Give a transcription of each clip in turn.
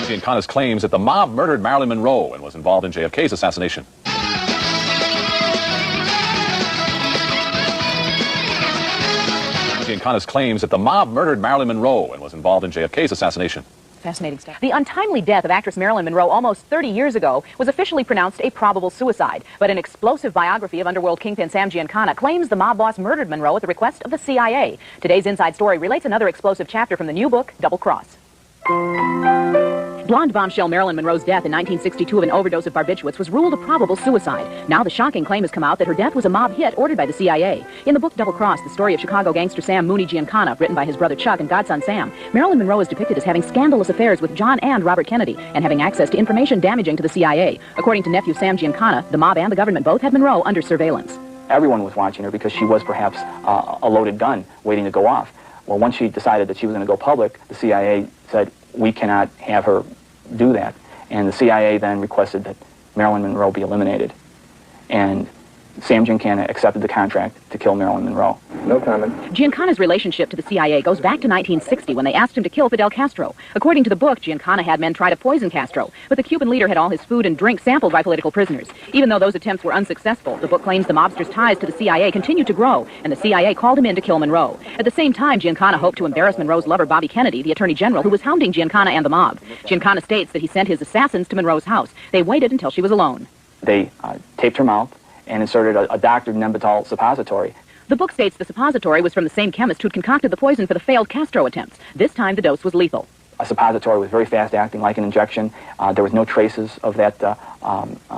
Giancana's claims that the mob murdered Marilyn Monroe and was involved in JFK's assassination. Giancana's claims that the mob murdered Marilyn Monroe and was involved in JFK's assassination. Fascinating stuff. The untimely death of actress Marilyn Monroe almost 30 years ago was officially pronounced a probable suicide. But an explosive biography of underworld kingpin Sam Giancana claims the mob boss murdered Monroe at the request of the CIA. Today's Inside Story relates another explosive chapter from the new book, Double Cross. Blonde bombshell Marilyn Monroe's death in 1962 of an overdose of barbiturates was ruled a probable suicide. Now the shocking claim has come out that her death was a mob hit ordered by the CIA. In the book Double Cross, the story of Chicago gangster Sam Mooney Giancana, written by his brother Chuck and godson Sam, Marilyn Monroe is depicted as having scandalous affairs with John and Robert Kennedy and having access to information damaging to the CIA. According to nephew Sam Giancana, the mob and the government both had Monroe under surveillance. Everyone was watching her because she was perhaps a loaded gun waiting to go off. Well, once she decided that she was going to go public, the CIA said, we cannot have her do that. And the CIA then requested that Marilyn Monroe be eliminated. And Sam Giancana accepted the contract to kill Marilyn Monroe. No comment. Giancana's relationship to the CIA goes back to 1960 when they asked him to kill Fidel Castro. According to the book, Giancana had men try to poison Castro, but the Cuban leader had all his food and drink sampled by political prisoners. Even though those attempts were unsuccessful, the book claims the mobster's ties to the CIA continued to grow, and the CIA called him in to kill Monroe. At the same time, Giancana hoped to embarrass Monroe's lover, Bobby Kennedy, the Attorney General, who was hounding Giancana and the mob. Giancana states that he sent his assassins to Monroe's house. They waited until she was alone. They taped her mouth and inserted a doctored Nembutal suppository. The book states the suppository was from the same chemist who'd concocted the poison for the failed Castro attempts. This time, the dose was lethal. A suppository was very fast-acting, like an injection. There was no traces of that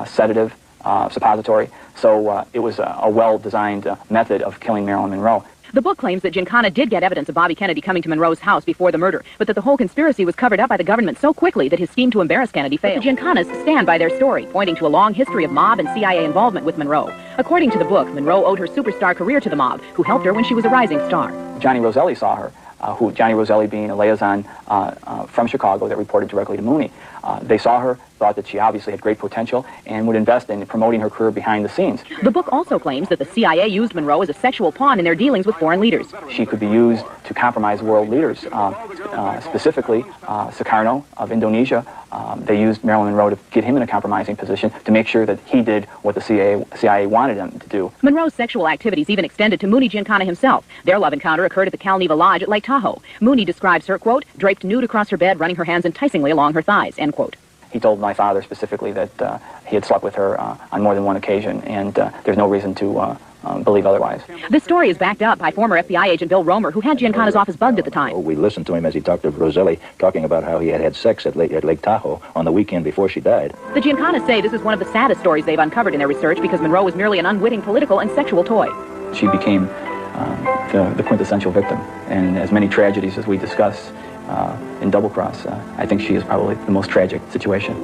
sedative suppository, so it was a well-designed method of killing Marilyn Monroe. The book claims that Giancana did get evidence of Bobby Kennedy coming to Monroe's house before the murder, but that the whole conspiracy was covered up by the government so quickly that his scheme to embarrass Kennedy failed. The Giancanas stand by their story, pointing to a long history of mob and CIA involvement with Monroe. According to the book, Monroe owed her superstar career to the mob, who helped her when she was a rising star. Johnny Roselli saw her, Johnny Roselli being a liaison from Chicago that reported directly to Mooney. They saw her, thought that she obviously had great potential, and would invest in promoting her career behind the scenes. The book also claims that the CIA used Monroe as a sexual pawn in their dealings with foreign leaders. She could be used to compromise world leaders, specifically Sukarno of Indonesia. They used Marilyn Monroe to get him in a compromising position to make sure that he did what the CIA wanted him to do. Monroe's sexual activities even extended to Mooney Giancana himself. Their love encounter occurred at the Cal Neva Lodge at Lake Tahoe. Mooney describes her, quote, draped nude across her bed, running her hands enticingly along her thighs, end quote. He told my father specifically that he had slept with her on more than one occasion, and there's no reason to believe otherwise. This story is backed up by former FBI agent Bill Romer, who had Giancana's office bugged at the time. We listened to him as he talked to Roselli, talking about how he had had sex at Lake Tahoe on the weekend before she died. The Giancanas say this is one of the saddest stories they've uncovered in their research because Monroe was merely an unwitting political and sexual toy. She became the quintessential victim, and as many tragedies as we discuss in Double Cross, I think she is probably the most tragic situation.